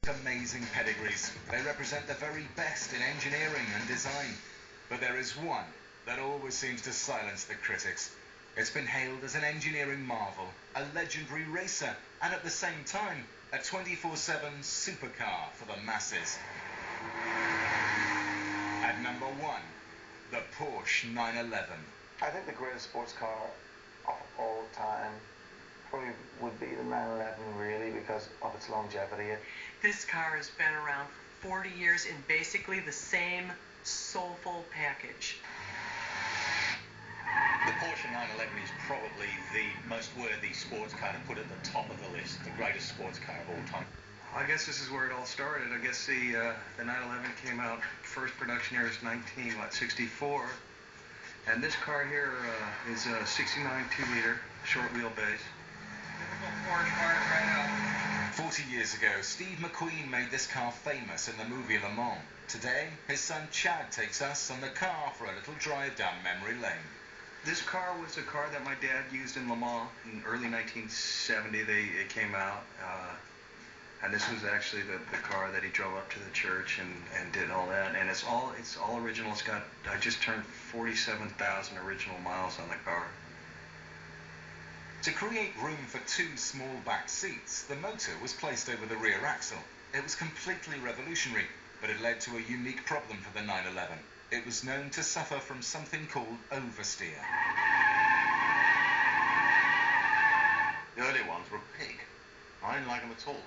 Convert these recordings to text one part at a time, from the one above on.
Amazing pedigrees. They represent the very best in engineering and design. But there is one that always seems to silence the critics. It's been hailed as an engineering marvel, a legendary racer, and at the same time, a 24/7 supercar for the masses. At number 1, the Porsche 911. I think the greatest sports car of all time probably would be the 911, really, because of its longevity. This car has been around for 40 years in basically the same soulful package. The Porsche 911 is probably the most worthy sports car to put at the top of the list, the greatest sports car of all time. I guess this is where it all started. I guess the 911 came out, first production year is 1964, and this car here is a 69 2-liter short wheelbase. 40 years ago, Steve McQueen made this car famous in the movie Le Mans. Today, his son Chad takes us on the car for a little drive down memory lane. This car was a car that my dad used in Le Mans in early 1970. It came out, and this was actually the car that he drove up to the church and did all that. And it's all original. I just turned 47,000 original miles on the car. To create room for 2 small back seats, the motor was placed over the rear axle. It was completely revolutionary, but it led to a unique problem for the 911. It was known to suffer from something called oversteer. The early ones were a pig. I didn't like them at all.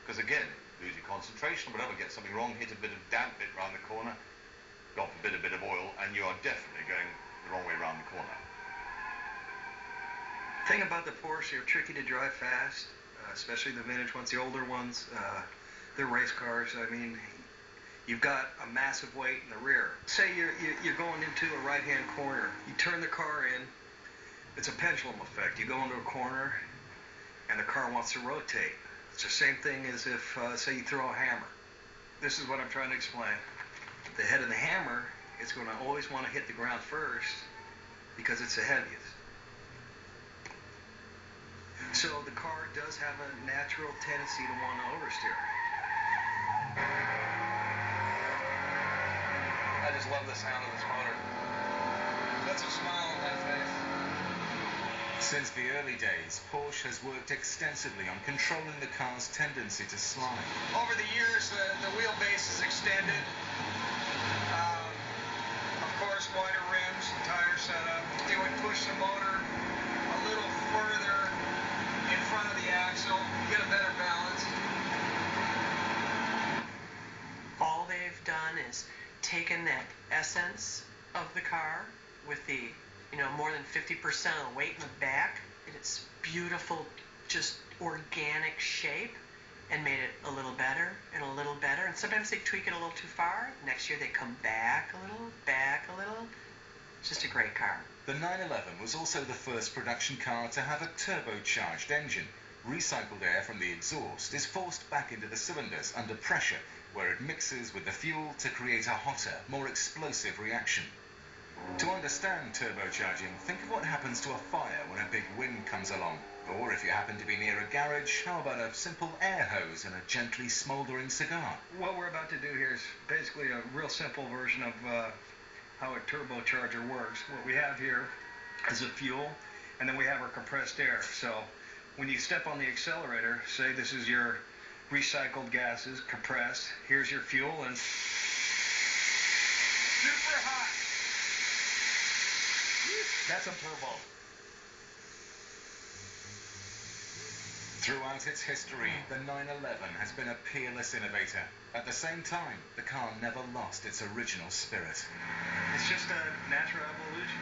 Because again, lose your concentration, whatever, get something wrong, hit a bit of damp bit round the corner, God forbid a bit of oil, and you are definitely going the wrong way round the corner. The thing about the Porsche, they're tricky to drive fast, especially the vintage ones, the older ones. They're race cars. I mean, you've got a massive weight in the rear. Say you're going into a right-hand corner. You turn the car in. It's a pendulum effect. You go into a corner, and the car wants to rotate. It's the same thing as if, say, you throw a hammer. This is what I'm trying to explain. The head of the hammer is going to always want to hit the ground first because it's the heaviest. So the car does have a natural tendency to want to oversteer. I just love the sound of this motor. Puts a smile on my face. Since the early days, Porsche has worked extensively on controlling the car's tendency to slide. Over the years, the wheelbase is extended. Of course, wider rims, tire setup. They would push the motor a little further in front of the axle, get a better balance. All they've done is taken that essence of the car with the, more than 50% of the weight in the back, and its beautiful, just organic shape, and made it a little better and a little better. And sometimes they tweak it a little too far. Next year they come back a little, back a little. It's just a great car. The 911 was also the first production car to have a turbocharged engine. Recycled air from the exhaust is forced back into the cylinders under pressure, where it mixes with the fuel to create a hotter, more explosive reaction. To understand turbocharging, think of what happens to a fire when a big wind comes along. Or if you happen to be near a garage, how about a simple air hose and a gently smouldering cigar? What we're about to do here is basically a real simple version of how a turbocharger works. What we have here is a fuel, and then we have our compressed air. So when you step on the accelerator, say this is your recycled gases, compressed, here's your fuel, and Super hot. that's a turbo. Throughout its history, the 911 has been a peerless innovator. At the same time, the car never lost its original spirit. It's just a natural evolution,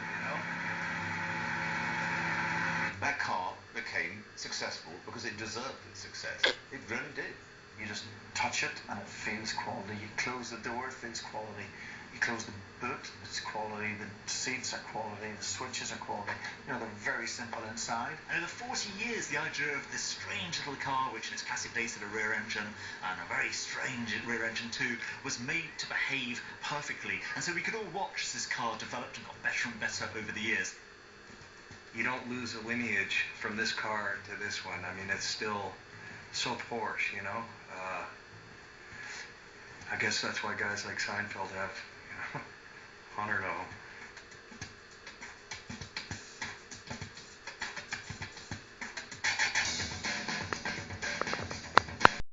That car became successful because it deserved its success. It really did. You just touch it and it feels quality. You close the door, it feels quality. You close the boot, it's quality. The seats are quality. The switches are quality. They're very simple inside. And over 40 years, the idea of this strange little car, which in its classic days had a rear engine, and a very strange rear engine too, was made to behave perfectly. And so we could all watch as this car developed and got better and better over the years. You don't lose a lineage from this car to this one. I mean, it's still so Porsche, guess that's why guys like Seinfeld have 100 of them.